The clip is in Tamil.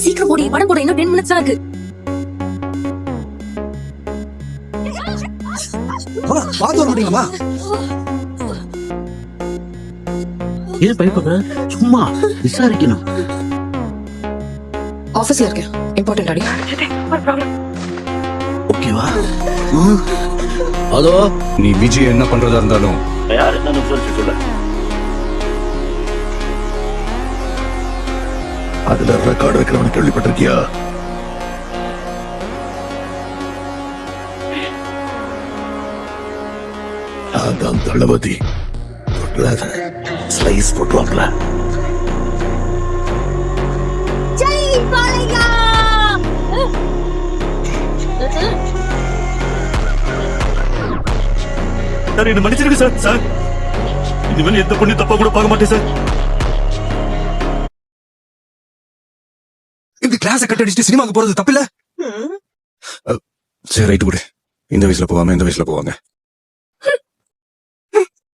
சீக்கிரம் போடி, படம் போட இன்னும் 10 minutes தான் இருக்கு. பாத்து வர மாட்டீங்களா? ஏன் பயப்படுற? சும்மா விசாரிக்கணும். ஆபீஸ்ல இருக்கேன், இம்பார்ட்டன்ட் அடி. ஓகேவா? அதோ நீ விஜய் என்ன பண்றதா இருந்தாலும் யார் என்னன்னு சொல்ல. அதுல ரெக்கார்டு வைக்கிறவன கேள்விப்பட்டிருக்கியா? அதான் தளபதி. ஸ்லைஸ் போட்டுவாங்களா? சார் என்ன மன்னிச்சிருங்க சார். சார் இனிமேல் எந்த பொண்ணு தப்பா கூட பார்க்க மாட்டேன் சார். இந்த கிளாஸ கட் அடிச்சுட்டு சினிமாக்கு போறது தப்பில்ல. சரி ரைட்டு விடு. இந்த வயசுல போவாம இந்த வயசுல போவாங்க.